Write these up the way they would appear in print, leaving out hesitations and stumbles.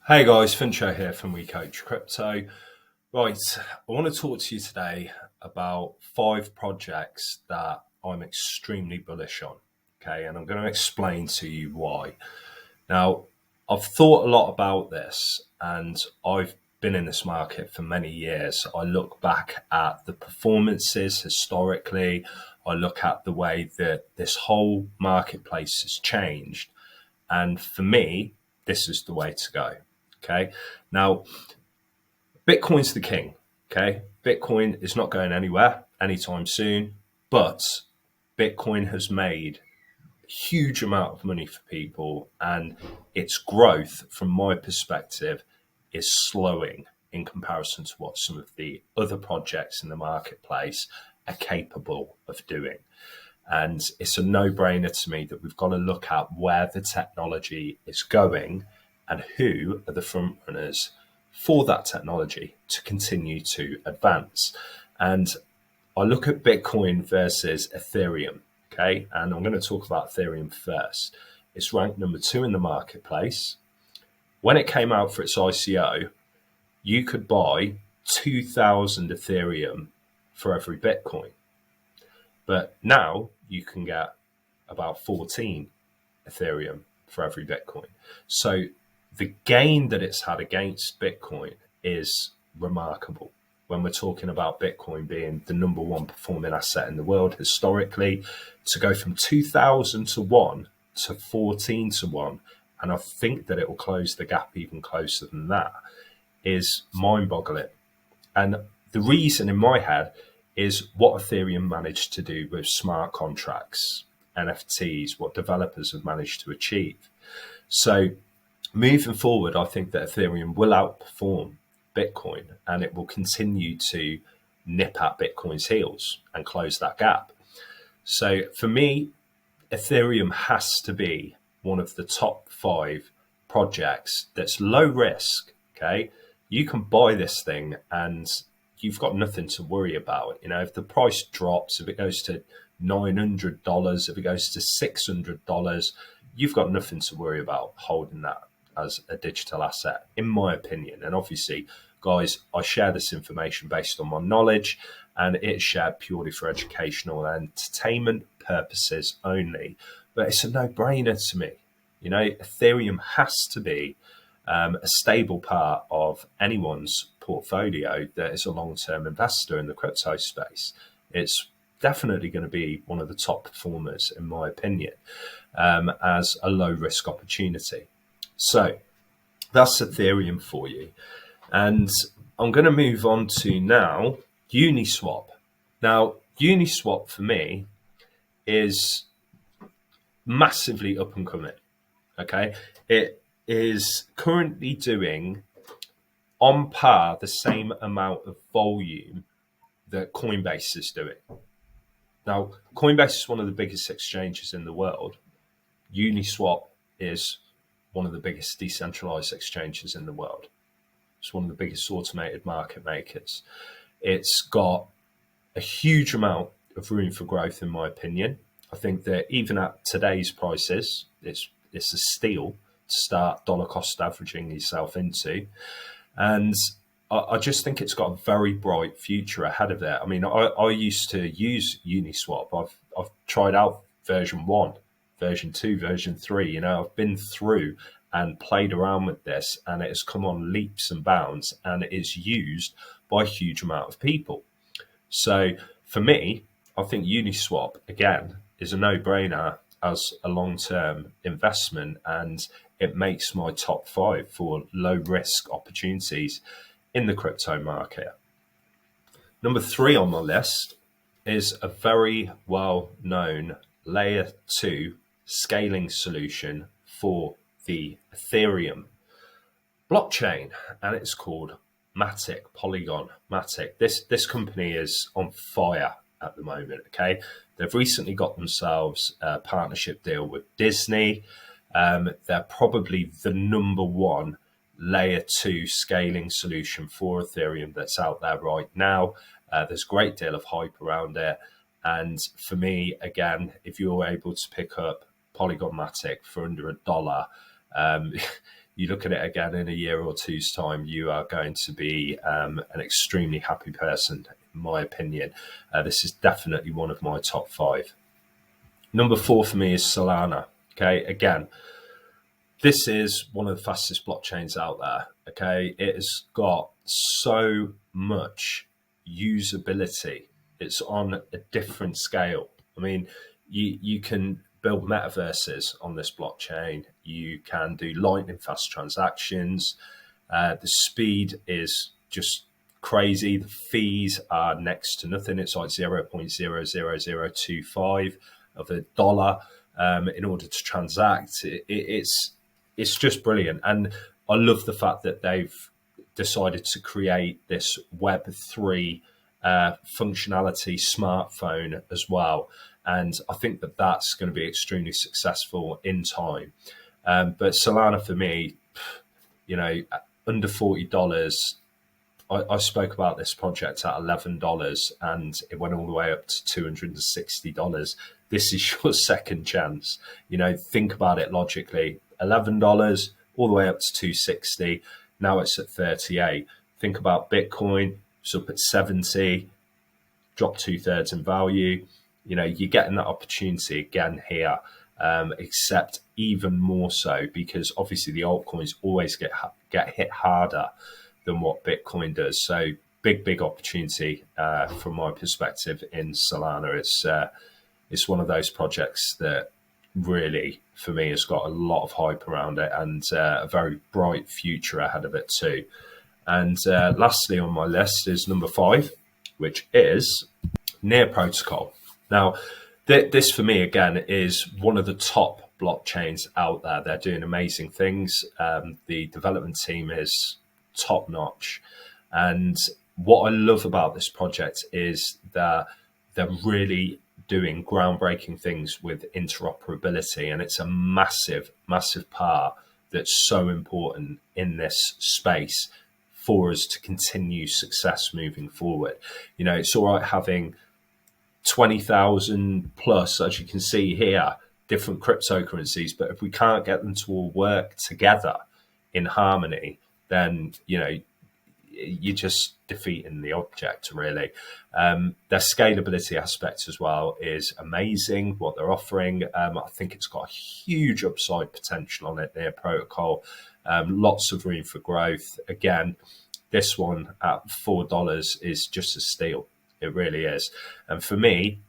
Hey guys, Funsho here from We Coach Crypto. Right, I want to talk to you today about 5 projects that I'm extremely bullish on. Okay, and I'm going to explain to you why. Now, I've thought a lot about this and I've been in this market for many years. I look back at the performances historically, I look at the way that this whole marketplace has changed. And for me, this is the way to go. Okay. Now, Bitcoin's the king. Okay. Bitcoin is not going anywhere anytime soon, but Bitcoin has made a huge amount of money for people, and its growth, from my perspective, is slowing in comparison to what some of the other projects in the marketplace are capable of doing. And it's a no-brainer to me that we've got to look at where the technology is going and who are the front runners for that technology to continue to advance. And I look at Bitcoin versus Ethereum, okay? And I'm going to talk about Ethereum first. It's ranked number 2 in the marketplace. When it came out for its ICO, you could buy 2,000 Ethereum for every Bitcoin. But now you can get about 14 Ethereum for every Bitcoin. So the gain that it's had against Bitcoin is remarkable. When we're talking about Bitcoin being the number 1 performing asset in the world historically, to go from 2,000 to 1 to 14 to 1, and I think that it will close the gap even closer than that, is mind-boggling. And the reason in my head is what Ethereum managed to do with smart contracts, NFTs, what developers have managed to achieve. So moving forward, I think that Ethereum will outperform Bitcoin, and it will continue to nip at Bitcoin's heels and close that gap. So for me, Ethereum has to be one of the top 5 projects that's low risk. Okay, you can buy this thing and you've got nothing to worry about. You know, if the price drops, if it goes to $900, if it goes to $600, you've got nothing to worry about holding that as a digital asset, in my opinion. And obviously, guys, I share this information based on my knowledge, and it's shared purely for educational and entertainment purposes only. But it's a no-brainer to me. You know, Ethereum has to be a stable part of anyone's portfolio that is a long-term investor in the crypto space. It's definitely going to be one of the top performers, in my opinion, as a low-risk opportunity. So that's Ethereum for you. And I'm going to move on to now Uniswap. Now, Uniswap for me is massively up and coming. Okay, it is currently doing on par the same amount of volume that Coinbase is doing. Now, Coinbase is one of the biggest exchanges in the world. Uniswap is one of the biggest decentralized exchanges in the world. It's one of the biggest automated market makers. It's got a huge amount of room for growth, in my opinion. I think that even at today's prices, it's a steal to start dollar cost averaging yourself into. And I just think it's got a very bright future ahead of it. I mean, I used to use Uniswap. I've tried out version 1, version 2, version 3. You know, I've been through and played around with this, and it has come on leaps and bounds, and it is used by a huge amount of people. So for me, I think Uniswap, again, is a no-brainer as a long-term investment, and it makes my top 5 for low-risk opportunities in the crypto market. Number 3 on my list is a very well-known layer 2 scaling solution for the Ethereum blockchain, and it's called Matic, Polygon Matic. This company is on fire at the moment. Okay, they've recently got themselves a partnership deal with Disney. They're probably the number 1 layer 2 scaling solution for Ethereum that's out there right now. There's a great deal of hype around it, and for me, again, if you're able to pick up Polygon Matic for under $1, you look at it again in a year or two's time, you are going to be an extremely happy person, in my opinion. This is definitely one of my top 5. Number 4 for me is Solana. Okay, again, this is one of the fastest blockchains out there. Okay, it has got so much usability. It's on a different scale. I mean, you can build metaverses on this blockchain. You can do lightning fast transactions. The speed is just crazy. The fees are next to nothing. It's like 0.00025 of a dollar in order to transact. It's just brilliant. And I love the fact that they've decided to create this Web3 functionality smartphone as well. And I think that that's going to be extremely successful in time. But Solana for me, under $40. I spoke about this project at $11 and it went all the way up to $260. This is your second chance. Think about it logically. $11 all the way up to $260. Now it's at $38. Think about Bitcoin. It's up at 70, dropped 2/3 in value. You're getting that opportunity again here, except even more so because obviously the altcoins always get hit harder than what Bitcoin does. So big opportunity from my perspective in Solana. It's one of those projects that really, for me, has got a lot of hype around it and a very bright future ahead of it too. And lastly on my list is number 5, which is Near Protocol. Now, this for me, again, is one of the top blockchains out there. They're doing amazing things. The development team is top notch. And what I love about this project is that they're really doing groundbreaking things with interoperability. And it's a massive part that's so important in this space for us to continue success moving forward. It's all right having 20,000 plus, as you can see here, different cryptocurrencies, but if we can't get them to all work together in harmony, then you're just defeating the object, really. Their scalability aspect as well is amazing, what they're offering. I think it's got a huge upside potential on it, their protocol. Lots of room for growth. Again, this one at $4 is just a steal. It really is. And for me,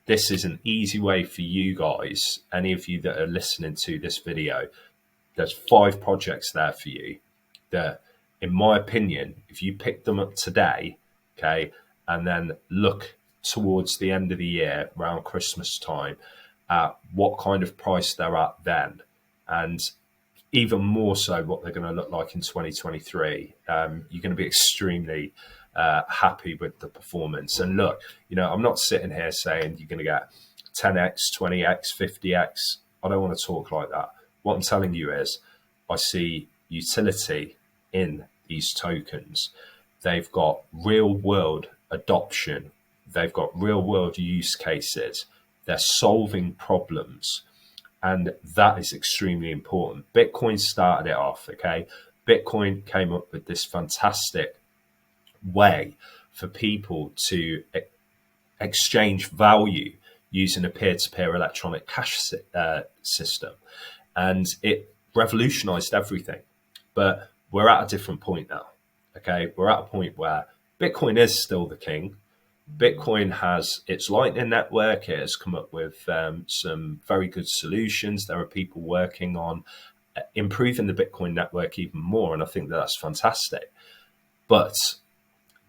this is an easy way for you guys, any of you that are listening to this video, there's 5 projects there for you that, in my opinion, if you pick them up today, okay, and then look towards the end of the year, around Christmas time, at what kind of price they're at then, and even more so what they're going to look like in 2023, you're going to be extremely happy with the performance. And look, I'm not sitting here saying you're going to get 10x, 20x, 50x. I don't want to talk like that. What I'm telling you is I see utility in these tokens. They've got real world adoption. They've got real world use cases. They're solving problems. And that is extremely important. Bitcoin started it off, okay? Bitcoin came up with this fantastic way for people to exchange value using a peer-to-peer electronic cash system. And it revolutionized everything. But we're at a different point now, okay? We're at a point where Bitcoin is still the king. Bitcoin has its Lightning Network. It has come up with some very good solutions. There are people working on improving the Bitcoin network even more, and I think that's fantastic. But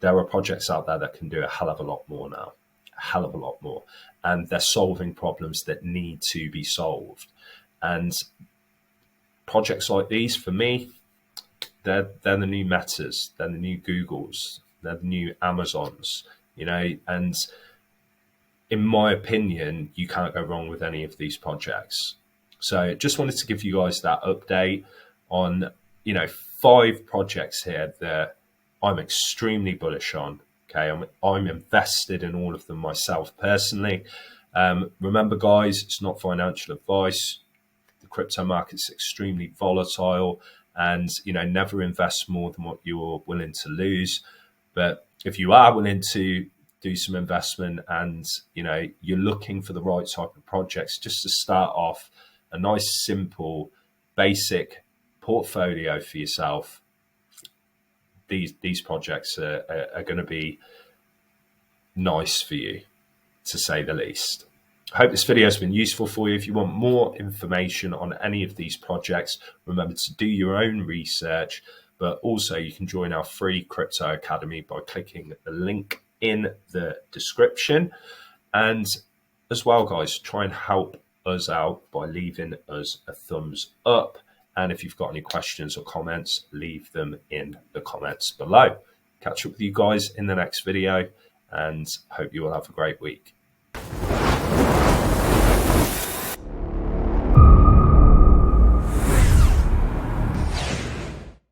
there are projects out there that can do a hell of a lot more now, a hell of a lot more. And they're solving problems that need to be solved. And projects like these, for me, they're the new Metas, they're the new Googles, they're the new Amazons, and in my opinion, you can't go wrong with any of these projects. So just wanted to give you guys that update on, 5 projects here that I'm extremely bullish on. Okay, I'm invested in all of them myself personally. Remember, guys, it's not financial advice. the crypto market's extremely volatile, and never invest more than what you're willing to lose. But if you are willing to do some investment, and you're looking for the right type of projects, just to start off a nice, simple, basic portfolio for yourself, these projects are going to be nice for you, to say the least. I hope this video has been useful for you. If you want more information on any of these projects, remember to do your own research, but also you can join our free Crypto Academy by clicking the link in the description. And as well, guys, try and help us out by leaving us a thumbs up. And if you've got any questions or comments, leave them in the comments below. Catch up with you guys in the next video, and hope you all have a great week.